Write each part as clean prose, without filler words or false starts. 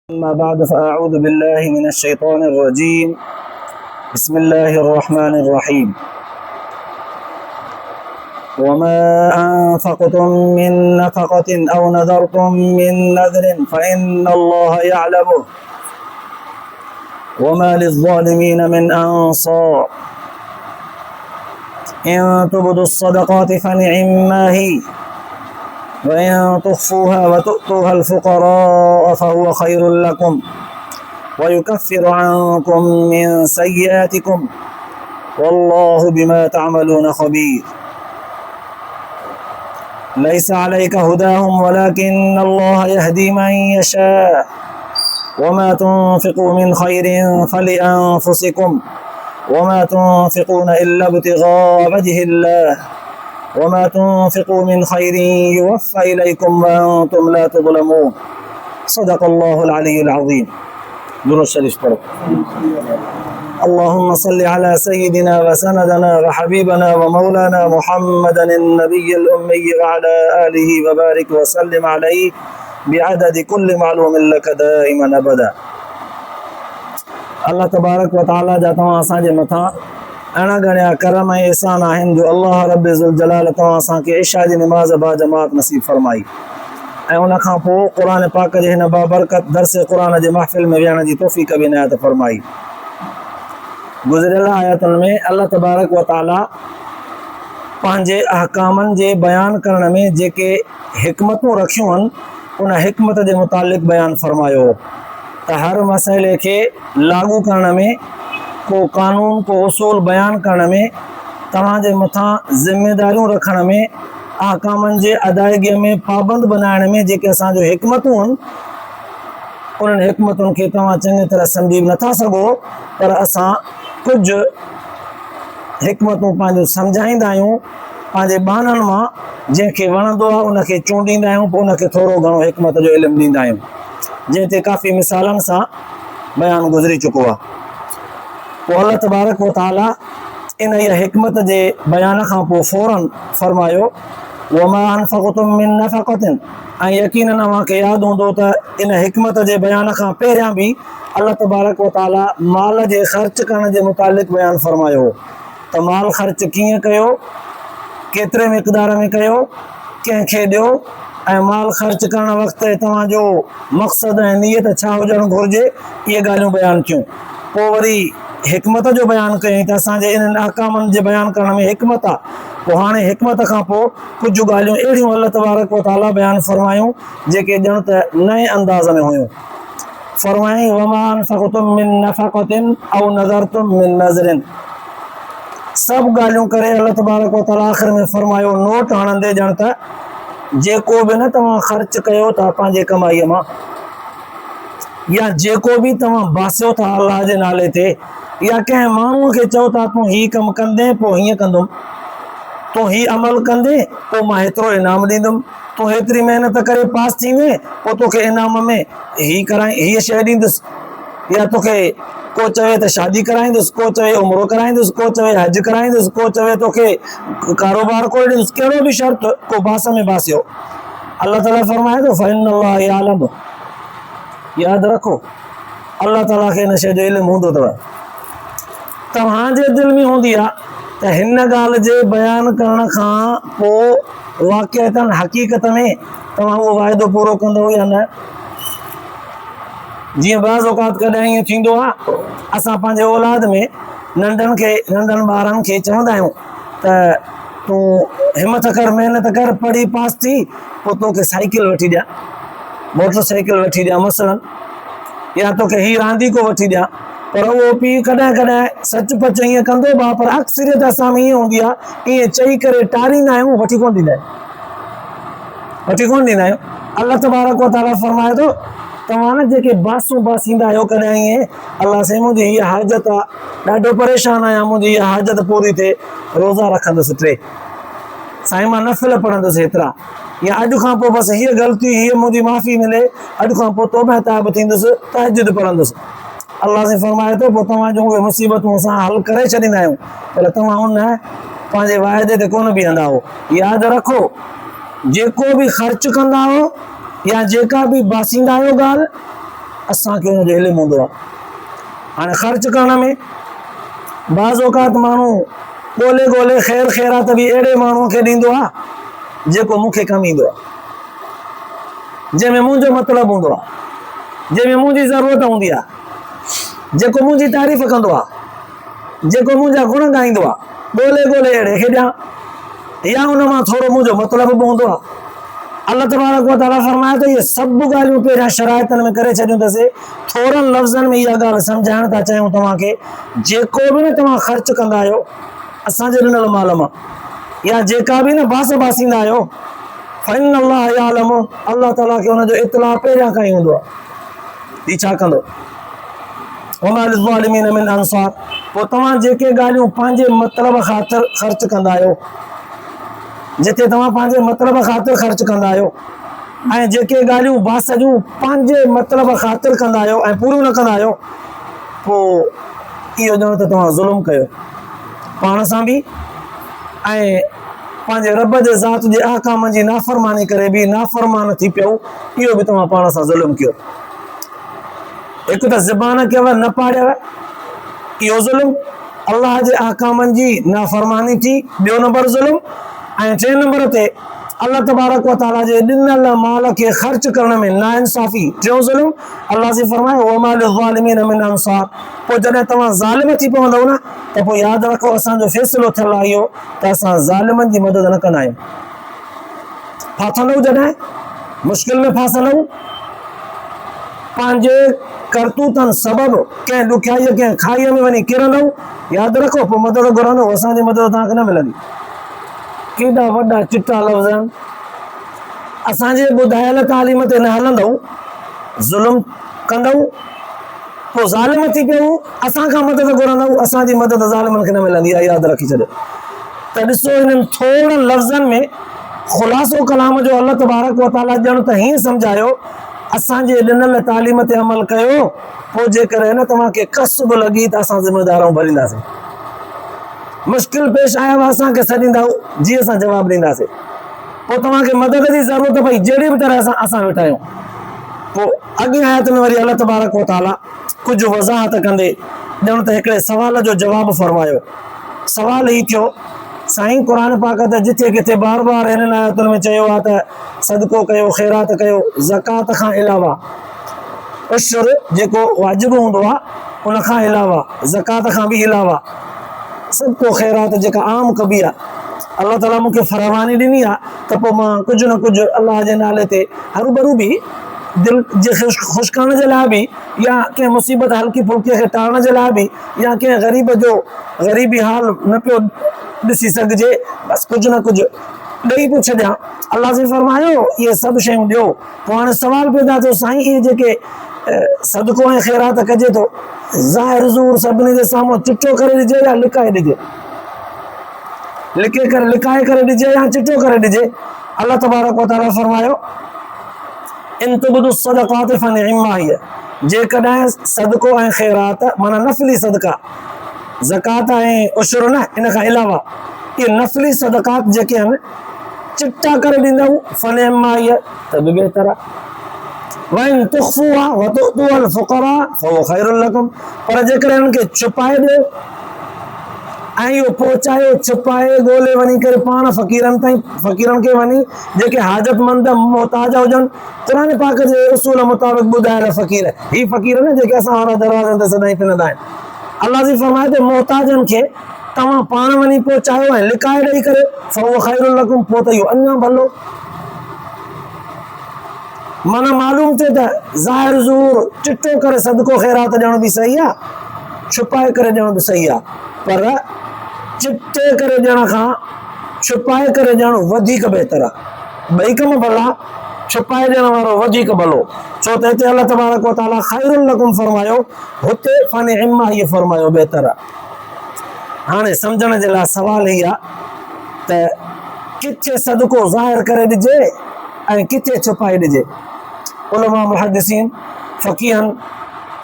أما بعد فأعوذ بالله من الشيطان الرجيم. بسم الله الرحمن الرحيم. وما أنفقتم من نفقة أو نذرتم من نذر فإن الله يعلمه وما للظالمين من أنصار إن تبدوا الصدقات فنعما هي وإن تخفوها وتؤتوها الفقراء فهو خير لكم ويكفر عنكم من سيئاتكم والله بما تعملون خبير. ليس عليك هداهم ولكن الله يهدي من يشاء وما تنفقوا من خير فلأنفسكم وما تنفقون إلا ابتغاء وجه الله وما تنفقوا من خير يوفى إليكم وأنتم لا تظلمون. صدق الله العلي العظيم. درود شريف پڑھو. اللهم صل على سيدنا وسندنا وحبيبنا ومولانا محمد النبي الأمي وعلى آله وبارك وسلم عليه بعدد كل معلوم لك دائما أبدا. अल्लाह तबारक व तआला जा तव्हां असांजे मथां अहिड़ा घणा करम ऐं एहसान आहिनि जो अल्लाह रब ज़ुल जलाल तव्हां असांखे इशा जी निमाज़ बा जमात नसीब फरमाई ऐं उन खां पोइ क़ुरान पाक जे हिन बाबरकत दर्स क़ुरान जे महफ़िल में विहण जी तौफ़ीक़ बि इनायत फरमाई। गुज़िरियल आयतुनि में अल्लाह तबारक व तआला पंहिंजे अहकामनि जे बयान करण में जेके हिकमतूं रखियूं आहिनि उन हिकमत जे मुतालिक़ बयानु फरमायो त हर मसइले खे लागू करण में को कानून को उसूल बयान करण में तव्हांजे मथां ज़िम्मेदारियूं रखण में अहकामनि जे अदायगीअ में पाबंद बनाइण में जेके असांजो हिकमतूं आहिनि उन्हनि हिकमतुनि खे तव्हां चङी तरह सम्झी नथा सघो पर असां कुझु हिकमतूं पंहिंजो सम्झाईंदा आहियूं पंहिंजे बहाननि मां जंहिंखे वणंदो आहे उनखे चूंडींदा आहियूं पोइ उनखे थोरो घणो हिकमत जो इल्मु ॾींदा आहियूं जंहिं ते काफ़ी मिसालनि सां बयानु गुज़री चुको आहे। पोइ अल्लाह तबारक व तआला इन इहा हिकमत जे बयान खां पोइ फ़ौरन फरमायो वमा अनफ़क़्तुम मिन नफ़क़तिन ऐं यकीनन अव्हांखे यादि हूंदो त इन हिकमत जे बयान खां पहिरियां बि अल्लाह तबारक व तआला माल जे ख़र्च करण जे मुतालिक़ बयानु फरमायो त माल ख़र्च कीअं कयो केतिरे मिक़दार में कयो कंहिंखे ॾियो ऐं माल ख़र्च करण वक़्तु तव्हांजो मक़सदु ऐं नियत छा हुजणु घुरिजे इहे ॻाल्हियूं बयानु कयूं। पोइ वरी हिकमत जो बयानु कयईं त असांजे इन्हनि अहकामनि जे बयानु करण में हिकमत आहे। पोइ हाणे हिकमत खां पोइ कुझु ॻाल्हियूं अहिड़ियूं अल्लाह तबारक व तआला बयानु फरमायूं जेके ॼण त नए अंदाज़ में हुयूं। फरमाईं वमा अनफ़क़्तुम मिन नफ़क़तिन औ नज़रतुम मिन नज़रिन। सभु ॻाल्हियूं करे अल्लाह तबारक व तआला आख़िर में फरमायो नोट हणंदे ॼण त जेको बि न तव्हां ख़र्च कयो था पंहिंजे कमाईअ मां या जेको बि तव्हां बासियो था अलाह जे नाले ते या कंहिं माण्हूअ खे चओ था तूं हीउ कमु कंदे पोइ हीअं कंदुमि तूं हीउ अमल कंदे पोइ मां हेतिरो इनाम ॾींदुमि तूं हेतिरी महिनत करे पास थींदे पोइ तोखे इनाम में हीअ शइ ॾींदुसि या तोखे को चवे त शादी कराईंदुसि को चवे उमिरो कराईंदुसि को चवे हज कराईंदुसि को चवे तोखे कारोबार खोले ॾींदुसि कहिड़ो बि शर्त को बास में बासियो अल्लाह ताला फरमाए थो फ़इन्नल्लाह यअलम। यादि रखो अल्लाह ताला खे हिन शइ जो इल्मु हूंदो अथव तव्हांजे दिलि में हूंदी आहे त हिन ॻाल्हि जे बयानु करण खां पोइ वाक़िअतन हक़ीक़त में तव्हां उहो वाइदो पूरो कंदो या न। जीअं बाज़ औक़ात कॾहिं ईअं थींदो आहे असां पंहिंजे औलाद में नंढनि ॿारनि खे चवंदा आहियूं त तूं हिमत कर महिनत कर पढ़ी पास थी पोइ तोखे साइकिल वठी ॾियां मोटर साइकिल वठी ॾियां मसलन या तोखे हीअ रांदीको वठी ॾियां पर उहो पीउ कॾहिं कॾहिं सचपच ईअं कंदो भाउ पर अक्सरियत असां में ईअं हूंदी आहे ईअं चई करे टारींदा आहियूं वठी कोन ॾींदा आहियूं। अल्लाह तबारक व तआला फरमाए थो तव्हां न जेके बासूं बासींदा आहियो कॾहिं ईअं अल्लाह साईं मुंहिंजी हीअ हाजत आहे ॾाढो परेशान आहियां मुंहिंजी हीअ हाजत पूरी थिए रोज़ा रखंदुसि 3 साईं मां नफ़िल पढ़ंदुसि हेतिरा या अॼु खां पोइ बसि हीअ ग़लती हीअ मुंहिंजी माफ़ी मिले अॼु खां पोइ तौबा ताब थींदुसि तहज्जुद पढ़ंदुसि। अल्लाह साईं फरमाए थो पोइ तव्हांजूं उहे मुसीबतूं असां हल करे छॾींदा आहियूं पर तव्हां उन पंहिंजे वाइदे ते कोन बीहंदा हो। यादि रखो जेको बि ख़र्च कंदा हो या जेका भी बासींदा आहियो ॻाल्हि असांखे हुनजो इल्मु हूंदो आहे। हाणे ख़र्च करण में बाज़ औक़ात माण्हू ॻोल्हे ॻोल्हे ख़ैर ख़ैरात बि अहिड़े माण्हूअ खे ॾींदो आहे जेको मूंखे कमु ईंदो आहे, जंहिंमें मुंहिंजो मतिलबु हूंदो आहे, जंहिंमें मुंहिंजी ज़रूरत हूंदी आहे, जेको मुंहिंजी तारीफ़ कंदो आहे, जेको मुंहिंजा गुण ॻाईंदो आहे, ॻोल्हे ॻोल्हे अहिड़े खे ॾियां, या उन मां थोरो मुंहिंजो मतिलबु बि हूंदो आहे। अल्लाह तबारक व तआला फरमाए थो इहे सभु ॻाल्हियूं पहिरियां शराइतनि में करे छॾियूं अथसीं। थोरनि लफ़्ज़नि में इहा ॻाल्हि सम्झाइण था चाहियूं तव्हांखे, जेको बि न तव्हां ख़र्च कंदा आहियो असांजे ॾिनल माल मां, या जेका बि न बास बासींदा आहियो, फ़इन अल्लाह यालम, अल्लाह ताला खे हुनजो इतला पहिरियां खां ई हूंदो आहे। ही छा कंदो? वमा लिज़्ज़ालिमीन मिन अंसार। पोइ तव्हां जेके ॻाल्हियूं पंहिंजे मतिलब ख़ातिर ख़र्च कंदा आहियो, जिते तव्हां पंहिंजे मतिलब ख़ातिर ख़र्च कंदा आहियो, ऐं जेके ॻाल्हियूं बास जूं पंहिंजे मतिलब ख़ातिर कंदा आहियो ऐं पूरियूं न कंदा आहियो, पोइ इहो ॼणो त तव्हां ज़ुल्म कयो पाण सां बि, ऐं पंहिंजे रब जे ज़ात जे अहकाम जी नाफ़रमानी करे बि नाफ़रमान थी पियो, इहो बि तव्हां पाण सां ज़ुल्म कयो। हिकु त ज़बान कयव न पाड़ियव, इहो ज़ुल्म, अल्लाह जे अहकामनि जी नाफ़रमानी थी, ॿियो नंबर ज़ुल्म, ऐं टे नंबर ते अल्लाह तबारक व तआला जे ॾिनल माल खे ख़र्च करण में नाइंसाफ़ी, टियों ज़ुल्म। अल्लाह जी फरमाए वमा लिज़्ज़ालिमीन मिन अंसार। पोइ जॾहिं तव्हां ज़ालिम थी पवंदव न, त पोइ यादि रखो असांजो फ़ैसिलो थियल आहे इहो त असां ज़ालिमनि जी मदद न कंदा आहियूं। फाथंदव जॾहिं मुश्किल में फासंदव, पंहिंजे करतूतनि सबबु कंहिं ॾुखियाईअ कंहिं खाईअ में वञी किरंदव, यादि रखो पोइ मदद घुरंदव, असांजी मदद तव्हांखे न मिलंदी। केॾा वॾा चिटा लफ़्ज़ आहिनि। असांजे ॿुधायल तालीम ते न हलंदव, ज़ुल्म कंदव, पोइ ज़ालिम थी पियो, असांखां मदद घुरंदव, असांजी मदद ज़ालिमनि खे न मिलंदी आहे, यादि रखी छॾियो। त ॾिसो हिननि थोरनि लफ़्ज़नि में ख़ुलासो कलाम जो अल्लाह तबारक व तआला ॼण त हीअं सम्झायो, असांजे ॾिनल तालीम ते अमल कयो, पोइ जेकर न तव्हांखे कसब लॻी त असां ज़िमेदारूं भरींदासीं। मुश्किल पेश आया असांखे सॾींदा जी असां जवाबु ॾींदासीं। पोइ तव्हांखे मदद जी ज़रूरत पई, जहिड़ी बि तरह सां असां वेठा आहियूं। पोइ अॻे आयत में वरी अल्लाह तबारक व तआला कुझु वज़ाहत कंदे ॼण त हिकिड़े सवाल जो जवाबु फरमायो। सवाल ही थियो, साईं क़ुर पाक त जिथे किथे बार बार हिननि आयतुनि में चयो आहे त सदको कयो, ख़ैरात कयो, ज़कात खां अलावा, उशर जेको वाजिबु हूंदो आहे उन खां अलावा, ज़कात खां बि अलावा सदको ख़ैरात जेका आम कबी आहे, अल्लाह ताला मूंखे फरमानी ॾिनी आहे त पोइ मां कुझु न कुझु अल्लाह जे नाले ते हरूभरू बि दिलि जे ख़ुशि करण जे लाइ बि, या कंहिं मुसीबत हल्की फुल्के खे टालण जे लाइ बि, या कंहिं ग़रीब जो ग़रीबी हाल न पियो ॾिसी सघिजे, बसि कुझु न कुझु ॾेई पियो छॾियां। अल्लाह जी फरमायो इहे सभु शयूं ॾियो। पोइ हाणे सुवालु पैदा थियो, साईं इहे जेके सदको ऐं ख़ैरात कजे थो, ज़ाहिर ज़ूर सभिनी जे साम्हूं चिठो करे ॾिजे या लिकाए ॾिजे, लिकाए करे ॾिजे या चिठो करे ॾिजे? अल्लाह तबारक व तआला फरमायो इन तुब्दु सदक़ात फनिअम्मा हिय, जेकॾहिं सदको ऐं ख़ैरात माना नफ़ली सदका, ज़कात ऐं उशर न, इन खां अलावा इहे नफ़ली सदक़ात जेके आहिनि चिट्टा करे ॾींदव, फनिअम्मा हिय त बि बहितर आहे। वइन तुख़्फ़ूहा व तुअतूहा अल-फ़ुक़रा फ़हुव ख़ैरुल लकुम, पर जेकर हिननि खे छुपाए ॾियो ऐं इहो पहुचायो छुपाए ॻोल्हे वञी करे पाण फ़क़ीरनि ताईं, फ़क़ीरनि खे वञी जेके हाजतमंद मोहताज हुजनि, क़ुर पाक जे उसूल मुताबिक़ ॿुधायल फ़क़ीर, ही फ़क़ीर न जेके असां वारा दरवाज़नि ते सदाईं फिरंदा आहिनि। अल्लाह जी फरमाए त मोहताजनि खे तव्हां पाण वञी पहुचायो ऐं लिकाए ॾेई करे, फ़हुव ख़ैरुल लकुम, पोइ त इहो अञा भलो। माना मालूम थिए त ज़ाहिर ज़ूर चिट्टो करे सदको ख़ैरात ॾियण बि सही आहे, छुपाए करे ॾियण बि सही आहे, पर चिट्टे करे ॾियण खां छुपाए करे ॾियणु वधीक बहितर आहे। ॿई कम भला, छुपाए ॾियण वारो वधीक भलो, छो त हिते अल्लाह तबारक व तआला ख़ैरुल लकुम फरमायो, हुते फनिअम्मा हिय फरमायो बहितर आहे। हाणे सम्झण जे लाइ सवाल ही आहे त किथे सदको ज़ाहिर करे ॾिजे ऐं किथे छुपाए ॾिजे? उलमा मुहद्दिसीन फ़क़ीहनि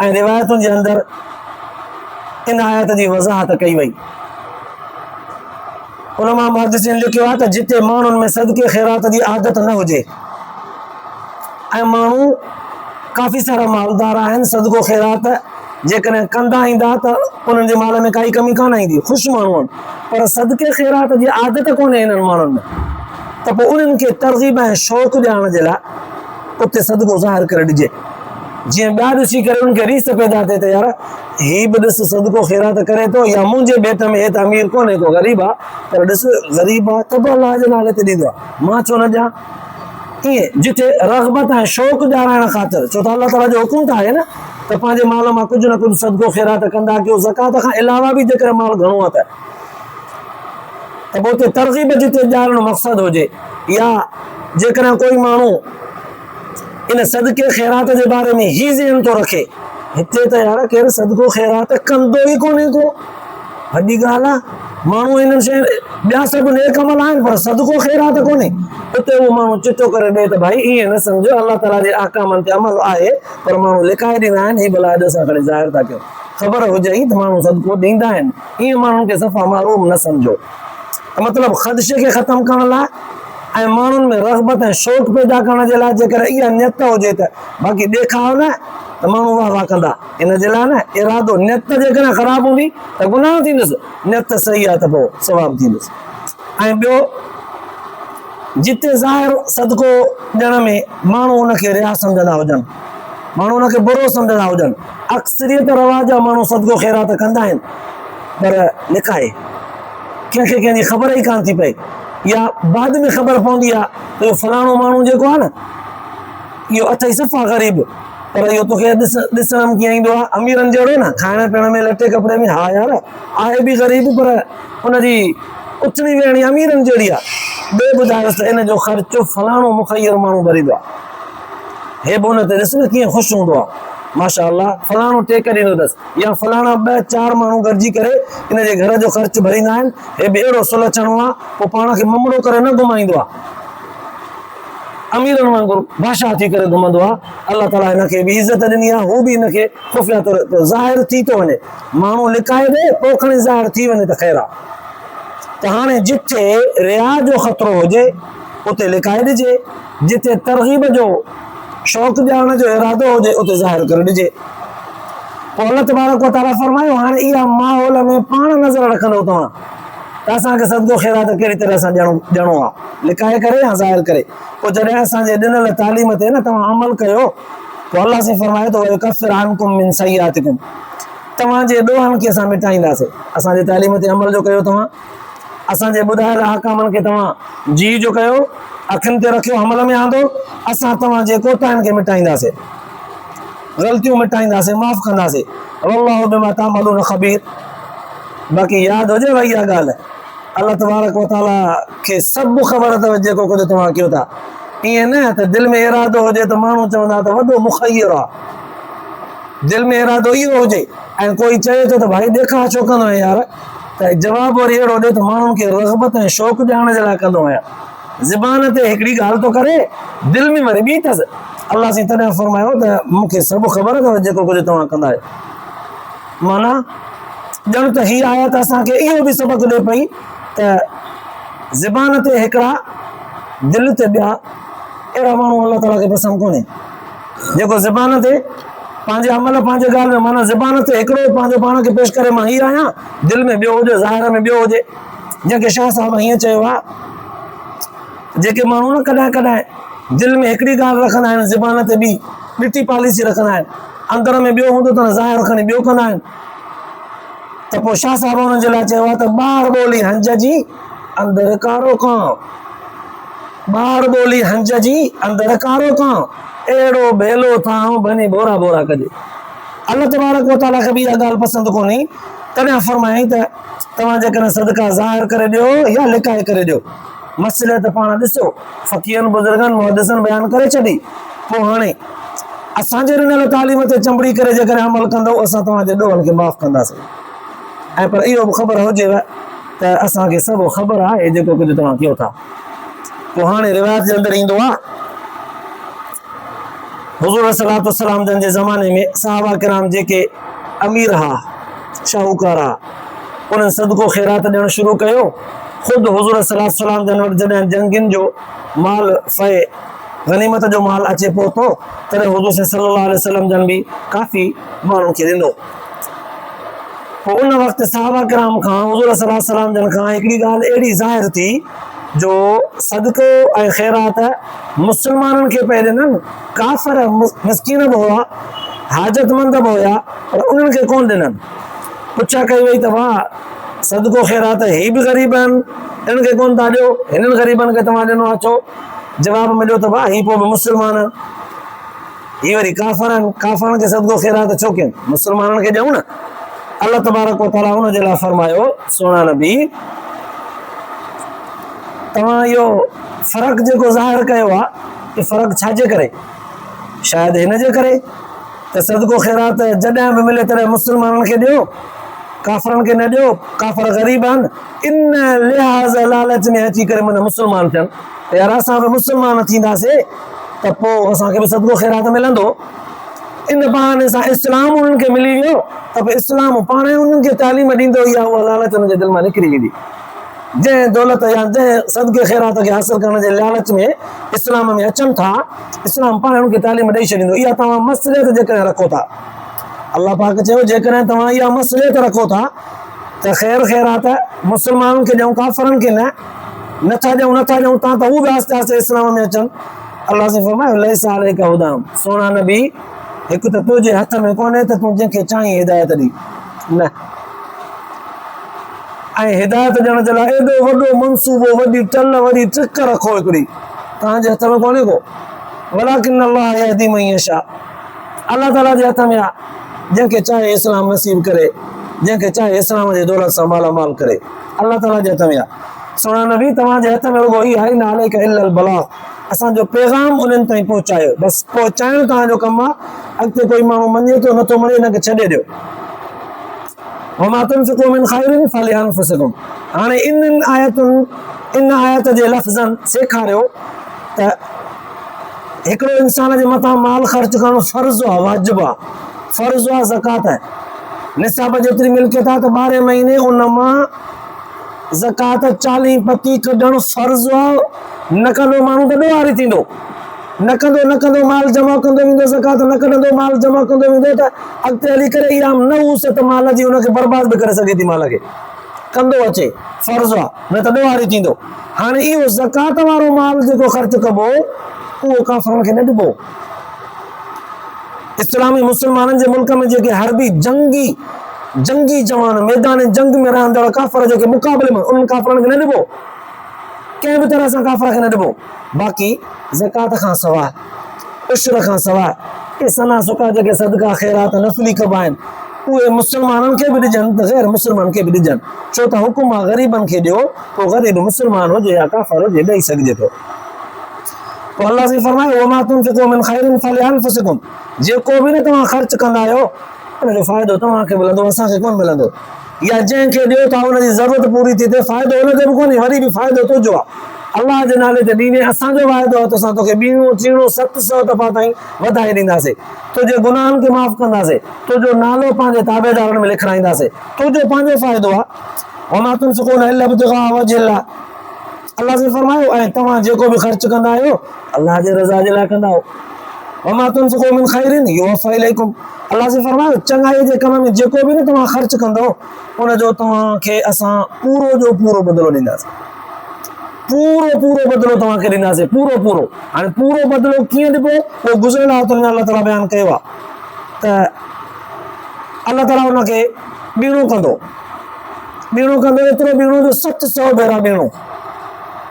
ऐं रिवायतुनि जे अंदरि इन आयत जी वज़ाहत कई वई। उलमा मुहद्दिसीन लिखियो आहे त जिते माण्हुनि में सदके ख़ैरात जी आदत न हुजे ऐं माण्हू काफ़ी सारा मालदार आहिनि सदको ख़ैरात जेकॾहिं कंदा ईंदा त उन्हनि जे माल में काई कमी कान ईंदी, ख़ुशि माण्हू आहिनि, पर सदके ख़ैरात जी आदत कोन्हे इन्हनि माण्हुनि में, त पोइ उन्हनि खे तरग़ीब ऐं शौक़ु ॾियारण जे लाइ उते सदको ज़ाहिर करे ॾिजे, जीअं ॿिया ॾिसी करे उनखे रीस पैदा थिए त यार हीउ बि ॾिस सदको ख़ैरात करे थो, या मुंहिंजे भेट में हे त अमीर कोन्हे को ग़रीब आहे, पर ॾिस ग़रीब आहे त बि अलाह जे नाले ते ॾींदो आहे, मां छो न ॾियां। ईअं जिथे रग़बत ऐं शौक़ु ॼाणाइण ख़ातिर, छो त अलाह ताला जो हुकुम त आहे न त पंहिंजे माल मां कुझु न कुझु सदको ख़ैरात कंदा कयो, ज़कात खां अलावा बि जेकर माल घणो आहे त पोइ उते तरग़ीब जिते ॼाणणु मक़सदु हुजे, या जेकॾहिं कोई माण्हू इन सदके ख़ैरात जे बारे में ही ज़हन थो रखे हिते त यार केरु सदको ख़ैरात कंदो ई कोन्हे को, वॾी ॻाल्हि आहे, माण्हू हिननि शइ ॿिया सभु नेक अमल आहिनि पर सदको ख़ैरात कोन्हे, उते उहो माण्हू चिटो करे ॾिए त भाई ईअं न सम्झो अलाह ताला जे अहकामनि ते अमल आहे, पर माण्हू लिकाए ॾींदा आहिनि, ही भला अॼु असां खणी ज़ाहिर था कयूं, ख़बर हुजे ई त माण्हू सदको ॾींदा आहिनि, ईअं माण्हुनि खे सफ़ा मालूम न सम्झो। मतिलबु ख़दशे खे ख़तमु करण लाइ ऐं माण्हुनि में रग़बत ऐं शौक़ु पैदा करण जे लाइ जेकर इहा नियत हुजे त, बाक़ी ॾेखाव न त माण्हू वाह वाह कंदा, इन जे लाइ न इरादो, नियत जेकॾहिं ख़राबु हूंदी त गुनाह थींदुसि, नियत सही आहे त पोइ सवाबु थींदुसि। ऐं ॿियो जिते ज़ाहिर सदको ॾियण में माण्हू उनखे रिया सम्झंदा हुजनि, माण्हू उनखे बुरो सम्झंदा हुजनि, अक्सरियत रवाज जा माण्हू सदको ख़ैरात कंदा आहिनि पर लिकाए, कंहिंखे कंहिंजी ख़बर ई कान थी पए, या बाद में ख़बर पवंदी आहे त इहो फलाणो माण्हू जेको आहे न इहो अथई सफ़ा ग़रीब, पर इहो तोखे ॾिसण में कीअं ईंदो आहे अमीरनि जहिड़ो न, खाइण पीअण में लटे कपिड़े में, हा यार आहे बि ग़रीब पर हुनजी उथणी वेहणी अमीरनि जहिड़ी आहे, ॿिए ॿुधायोसि त इन जो ख़र्चो फलाणो मुख़ैर माण्हू भरींदो आहे, हे बि हुन ते ॾिस न कीअं ख़ुशि हूंदो आहे, माशा अल्लाह फलाणो टेक ॾींदो अथसि, या फलाणा 2-4 माण्हू गॾिजी करे इन जे घर जो ख़र्चु भरींदा आहिनि, हे बि अहिड़ो सुलझणो आहे, पोइ पाण खे ममड़ो करे न घुमाईंदो आहे, अमीरनि वांगुरु बादशाह थी करे घुमंदो आहे, अलाह ताला हिनखे बि इज़त ॾिनी आहे, हू बि हिनखे ख़ुफ़िया तौर ते ज़ाहिर थी थो वञे, माण्हू लिकाए ॾे पोइ खणी ज़ाहिर थी वञे त ख़ैरु आहे। त हाणे जिथे रिया जो ख़तरो हुजे उते लिकाए ॾिजे, जिथे तरग़ीब जो शौक़ु ॼाणण जो इरादो हुजे उते ज़ाहिर करे ॾिजे। पोइ अल्लाह तबारक व तआला फरमायो हाणे इहा माहौल में पाण नज़र रखंदो तव्हां त असांखे सदको ख़ैरात कहिड़ी तरह सां ॾियणो आहे, लिकाए करे या ज़ाहिर करे, पोइ जॾहिं असांजे ॾिनल तालीम ते न तव्हां अमल कयो पोइ अल्लाह से फरमाए थो युकफ़िर अन्कुम मिन सय्यातिकुम, तव्हांजे ॾोहनि खे असां मिटाईंदासीं, असांजे तालीम ते अमल जो कयो, तव्हां असांजे ॿुधायल अहकामनि खे तव्हां जी जो कयो, अखियुनि ते रखियो, अमल में आंदो, असां तव्हांजे कोताहिनि खे मिटाईंदासीं, ग़लतियूं मिटाईंदासीं, माफ़ कंदासीं, वल्लाहु बिमा तामलून ख़बीर। बाक़ी यादि हुजे भई इहा ॻाल्हि, अल्लाह तबारक व तआला खे सभु ख़बर अथव जेको कुझु तव्हां कयो था, ईअं न त दिलि में इरादो हुजे त माण्हू चवंदा त वॾो मुख़ैर आहे, दिलि में इरादो इहो हुजे ऐं कोई चए थो त भाई ॾेखार छो कंदो आहियां यार, त जवाबु वरी अहिड़ो ॾिए त माण्हुनि खे रग़बत ऐं शौक़ु ॼाणण जे लाइ कंदो आहियां, ज़बान ते हिकिड़ी ॻाल्हि थो करे दिलि में वरी ॿी अथसि, अल्लाह साईं तॾहिं फरमायो त मूंखे सभु ख़बर अथव जेको कुझु तव्हां कंदा आहियो, माना ॼण त हीअ आयत असांखे इहो बि सबक़ ॾिए पई त ज़बान ते हिकिड़ा दिलि ते ॿिया अहिड़ा माण्हू अल्लाह ताला खे पसंदि कोन्हे, जेको ज़बान ते पंहिंजे अमल पंहिंजे ॻाल्हि में, माना ज़बान ते हिकिड़ो पंहिंजो पाण खे पेश करे मां हीअ आहियां, दिलि में ॿियो हुजे, ज़ाहिर में ॿियो हुजे, जंहिंखे शाह साहिब हीअं चयो आहे, जेके माण्हू न कॾहिं कॾहिं दिलि में हिकिड़ी ॻाल्हि रखंदा आहिनि, ज़बान ते ॿी ॾिठी पॉलिसी रखंदा आहिनि, अंदर में ॿियो हूंदो अथनि, ज़ाहिर खणी ॿियो कंदा आहिनि, त पोइ शाह साहिब हुननि जे लाइ चयो आहे त ॿाहिरि ॿोली हंज जी अंदरि कारो कांव, ॿाहिरि ॿोली हंज जी अंदरि कारो कांव, अहिड़ो बेलो थां भनी बोरा बोरा कजे। अल्लाह तबारक व तआला खे बि इहा ॻाल्हि पसंदि कोन्हे, तॾहिं फरमायईं त तव्हां जेकॾहिं सदका ज़ाहिर करे ॾियो या लिकाए करे ॾियो, मसइले त पाण ॾिसो फ़क़ीहनि बुज़ुर्गनि मुहद्दिसनि बयानु करे छॾी, पोइ हाणे असांजे ॾिनल तालीम ते चंबड़ी करे जेकॾहिं अमल कंदव असां तव्हांजे ॾोहनि खे माफ़ कंदासीं, ऐं पर इहो बि ख़बर हुजेव त असांखे सभु ख़बर आहे जेको कुझु तव्हां कयो था। पोइ हाणे रिवायत जे अंदरि ईंदो आहे हुज़ूर सल्लल्लाहु अलैहि वसल्लम जन जे ज़माने में सहाबा किराम जेके अमीर हा, शाहूकार हा, उन्हनि सदको ख़ैरात ॾियणु शुरू कयो। ख़ुदि हुज़ूर सल्लल्लाहु अलैहि वसल्लम जन वटि जॾहिं जंगियुनि जो माल फए गनीमत जो माल अचे पियो थो तॾहिं हुज़ूर सल्लल्लाहु अलैहि वसल्लम जन बि काफ़ी माण्हुनि खे ॾिनो। पोइ उन वक़्तु सहाबा किराम खां हुज़ूर सल्लल्लाहु अलैहि वसल्लम जन खां हिकिड़ी ॻाल्हि अहिड़ी ज़ाहिर थी जो सदको ऐं ख़ैरात मुस्लमाननि खे पिया ॾिननि, काफ़िर मिस्कीन बि हुआ, हाजतमंद बि हुया, पर उन्हनि खे कोन ॾिननि। पुछा कई वई त वाह, सदको ख़ैरात ही बि ग़रीब आहिनि, हिननि खे कोन था ॾियो, हिननि ग़रीबनि खे तव्हां ॾिनो आहे छो? जवाब मिलियो त वाह, ही पोइ बि मुस्लमान आहिनि, ही वरी काफ़िर आहिनि, काफ़िरनि खे सदको ख़ैरात छो कनि, मुस्लमाननि खे ॾियूं न। अल्लाह तबारक व तआला हुन जे लाइ फरमायो, सोना नबी तव्हां इहो फ़र्क़ु जेको ज़ाहिर कयो आहे, इहो फ़र्क़ु छाजे करे? शायदि हिन जे करे त सदको ख़ैरात जॾहिं बि मिले तॾहिं मुस्लमाननि खे ॾियो, काफ़िरनि खे न ॾियो, काफ़िर ग़रीब आहिनि, इन लिहाज़ लालच में अची करे माना मुस्लमान थियनि, यार असां बि मुस्लमान थींदासीं त पोइ असांखे बि सदको ख़ैरात मिलंदो। इन बहाने सां इस्लाम उन्हनि खे मिली वियो त पोइ इस्लाम पाण ई उन्हनि खे तालीम ॾींदो, इहा उहा लालच उन्हनि जे दिलि मां निकिरी वेंदी। जंहिं दौलत या जंहिं सदके ख़ैरात खे हासिल करण जे लालच में इस्लाम में अचनि था, इस्लाम पाण उन्हनि खे तालीम ॾेई छॾींदो। इहा तव्हां मसलियत जेकॾहिं रखो था, अल्लाह पाक चयो जेकॾहिं तव्हां इहा मसलियत रखो था त ख़ैर ख़ैरात मुस्लमाननि खे ॾियूं, काफ़िरनि खे नथा ॾियूं था त उहे बि आहिस्ते आहिस्ते इस्लाम में अचनि। अल्लाह से फरमायो लैसा अलैका हुदाहुम, सोना नबी हिकु त तुंहिंजे हथ में कोन्हे त तूं जंहिंखे चाहीं हिदायत ॾी न, ऐं हिदायत ॾियण जे लाइ एॾो वॾो मनसूबो, वॾी टल, वॾी ट्रिक रखो हिकिड़ी, तव्हांजे हथ में कोन्हे को। वलाकिन अल्लाह यहदी मन यशा, अल्लाह ताला जे हथ में आहे, जंहिंखे चाहे इस्लाम नसीब करे, जंहिंखे चाहे इस्लाम जे दौलत सां मालामाल करे, अल्लाह ताला जे हथ में आहे। सोना नबी तव्हांजे हथ में रुॻो ई आहे, न अलैका इल्लल बलाग, असांजो पैगाम उन्हनि ताईं पहुचायो, बसि पहुचाइणु तव्हांजो कमु आहे। अॻिते कोई माण्हू मञे थो नथो मञे, हिनखे छॾे ॾियो। वमा तुनफ़िक़ू मिन ख़ैरिन फलिअनफ़ुसिकुम, हाणे इन आयत जे लफ़्ज़नि सेखारियो त हिकिड़ो इंसान जे मथां माल ख़र्च करणु फ़र्ज़ु आहे, वाजिबु आहे, फ़र्ज़ु आहे, ज़कात आहे। निसाब जेतिरी मिल्कियत आहे त 12 महीने उन मां ज़कात 40% कढणु फ़र्ज़ु आहे। न कंदो माण्हू त ॾोहारी थींदो, न कंदो माल जमा कंदो वेंदो, ज़कात न कढंदो माल जमा कंदो वेंदो त अॻिते हली करे इहा नहूसत माल जी हुनखे बर्बाद बि करे सघे थी। माल खे कंदो अचे, फ़र्ज़ु आहे, न त ॾोहारी थींदो। हाणे इहो ज़कात वारो माल जेको ख़र्च कबो उहो काफ़िरनि खे न ॾिबो। इस्लामी मुस्लमाननि जे मुल्क में जेके हरबी जंगी जवान, मैदान जंग में रहंदड़ काफ़िर जेके मुक़ाबले में, उन्हनि काफ़िरनि खे न ॾिबो, कंहिं बि तरह सां काफ़िर खे न ॾिबो। बाक़ी ज़कात खां सवाइ, उश्र खां सवाइ इहे सना सुका जेके सदका ख़ैरात नफ़ली कबा आहिनि, उहे मुस्लमाननि खे बि ॾिजनि त ग़ैर मुस्लमान खे बि ॾिजनि, छो त हुकुम आहे ग़रीबनि खे ॾियो, पोइ ग़रीब मुस्लमान हुजे या काफ़िर हुजे ॾेई सघिजे थो। पोइ अल्लाह से फरमायो वमा तुनफ़िक़ू मिन ख़ैरिन फलिअनफ़ुसिकुम, जेको बि न तव्हां ख़र्च कंदा आहियो उनजो फ़ाइदो तव्हांखे मिलंदो, असांखे कोन मिलंदो। या जंहिंखे ॾियो था हुनजी ज़रूरत पूरी थी थिए, फ़ाइदो हुनजो बि कोन्हे, वरी बि फ़ाइदो तुंहिंजो आहे। अल्लाह जे नाले ते ॾींदे असांजो वाइदो आहे, तोसां तोखे ॿीणो चीणो 700 दफ़ा ताईं वधाए ॾींदासीं, तुंहिंजे गुनाहनि खे माफ़ कंदासीं, तुंहिंजो नालो पंहिंजे ताबेदारनि में लिखाईंदासीं, तुंहिंजो पंहिंजो फ़ाइदो आहे। वमा तुनफ़िक़ून इल्ला इब्तिग़ाअ वजहिल्लाह, अल्लाह से फरमायो ऐं तव्हां जेको बि ख़र्च कंदा आहियो अल्लाह जे रज़ा जे लाइ कंदा आहियो। वमा तुनफ़िक़ू मिन ख़ैरिन युवफ़्फ़ा इलैकुम, अल्लाह से फरमायो चङाई जे कम में जेको बि न तव्हां ख़र्च कंदव उनजो तव्हांखे असां पूरो जो पूरो बदिलो ॾींदासीं, पूरो बदिलो तव्हांखे ॾींदासीं, पूरो। हाणे पूरो बदिलो कीअं ॾिबो उहो गुज़िरियल आयतुनि में अल्लाह ताला बयानु कयो आहे त अल्लाह ताला हुनखे ॿीणो कंदो, एतिरो ॿीणो जो 700 भेरा ॿीणो।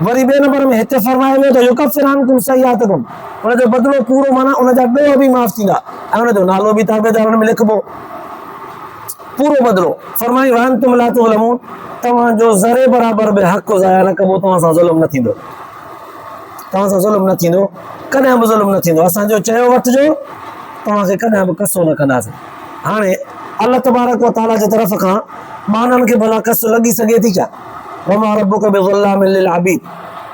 वरी ॿिए नंबर में हिते फरमायो वियो त युकफ़िर अन्कुम सय्यातिकुम, हुनजो बदिलो पूरो माना हुनजा ॾोह बि माफ़ थींदा ऐं हुनजो नालो बि ताबेदारनि में लिखबो, पूरो बदिलो। फरमायो वअंतुम ला तुज़लमून, तव्हांजो ज़रे बराबर बि हक़ ज़ाया न कबो, तव्हां सां ज़ुल्म न थींदो, कॾहिं बि ज़ुल्म न थींदो। असांजो चयो वठिजो, तव्हांखे कॾहिं बि कसो न कंदासीं। हाणे अल्लाह तबारक व तआला जी तरफ़ खां माननि खे भला कस लॻी सघे थी छा? वमा रब्बुका बिज़ल्लामिल लिल अबीद,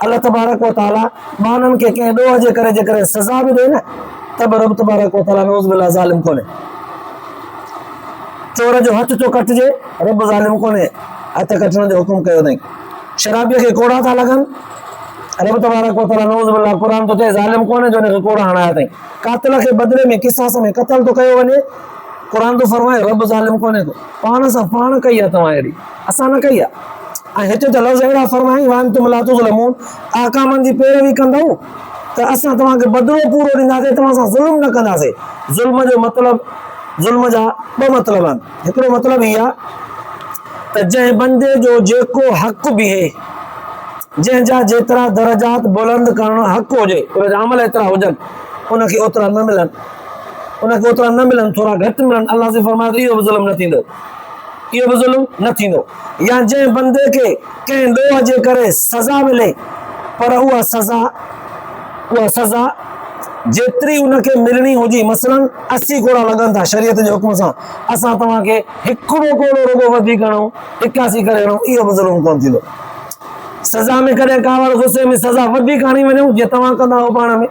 अल्लाह तबारक व तआला माननि खे कंहिं ॾोह जे करे जेकॾहिं सज़ा बि ॾे न त बि रब तबारक व तआला नऊज़ बिल्लाह ज़ालिम कोन्हे। चोर जो हथ थो कटिजे, रब ज़ालिम कोन्हे, हथ कटण जो हुकुम कयो अथई। शराबीअ खे कोड़ा था लॻनि, रब तबारक व तआला नऊज़ बिल्लाह क़ुरान तो ते ज़ालिम कोन्हे जो ने कोड़ा हणाया अथई, कातिल खे बदिले में किसास में क़त्ल तो कयो वञे। क़ुरान तो फरमाए रब ज़ालिम कोन्हे को, पाण सां पाण कई आहे तव्हां अहिड़ी, असां न कई आहे। ऐं हिते त लफ़्ज़ अहिड़ा फरमाई व अंतुम ला तुज़लमून, अहकामनि जी पैरवी कंदव त असां तव्हांखे बदिलो पूरो ॾींदासीं, तव्हां सां ज़ुल्म न कंदासीं। ज़ुल्म जो मतिलबु, ज़ुल्म जा ॿ मतिलब आहिनि। हिकिड़ो मतिलबु इहा त जंहिं बंदे जो जेको हक़ बीहे, जंहिंजा जेतिरा दर्जात बुलंद करणु हक़ हुजे, उनजा अमल एतिरा हुजनि, उनखे ओतिरा न मिलनि, उनखे ओतिरा न मिलनि, थोरा घटि मिलनि, अलाह से फरमाए इहो बि ज़ुल्म न थींदो, इहो बि ज़ुल्म न थींदो। या जंहिं बंदे खे कंहिं ॾोह जे करे सज़ा मिले, पर उहा सज़ा जेतिरी उनखे मिलणी हुजी, मसलन 80 कोड़ा लॻनि था शरीयत जे हुकुम सां, असां तव्हांखे हिकिड़ो कोड़ो रुॻो वधीक हणूं, 81 करे हणूं, इहो बि ज़ुल्म कोन थींदो। सज़ा में कॾहिं कावड़ गुस्से में सज़ा वधीक हणी वञूं जीअं तव्हां कंदा हो पाण में,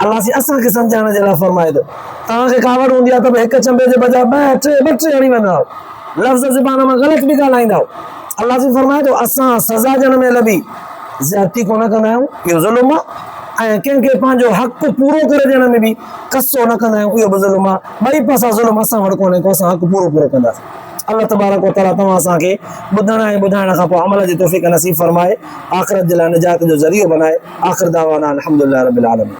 अलाह सी असांखे सम्झाइण जे लाइ फरमाए थो। तव्हांखे कावड़ हूंदी आहे त हिक चंबे जे बजाए ॿ टे हणी वेंदा हो, लफ़्ज़ ज़बान मां ग़लति बि ॻाल्हाईंदा हो। अलाह सी फरमाए थो असां सज़ा ॾियण में बि ज़्यादती कोन कंदा आहियूं, इहो ज़ुल्म आहे। ऐं कंहिंखे पंहिंजो हक़ पूरो करे ॾियण में बि कस्सो न कंदा आहियूं, इहो बि ज़ुल्म आहे। ॿई पासा ज़ुल्म असां वटि कोन्हे को असां हक़ पूरो कंदासीं। अल्लाह तबारक व तआला तव्हां असांखे ॿुधण ऐं ॿुधाइण खां पोइ अमल जी तौफ़ीक़ नसीब फरमाए, आख़िरत जे लाइ निजात जो ज़रियो बनाए। आख़िर दावाना अल्हम्दुलिल्लाह रब्बिल आलमीन।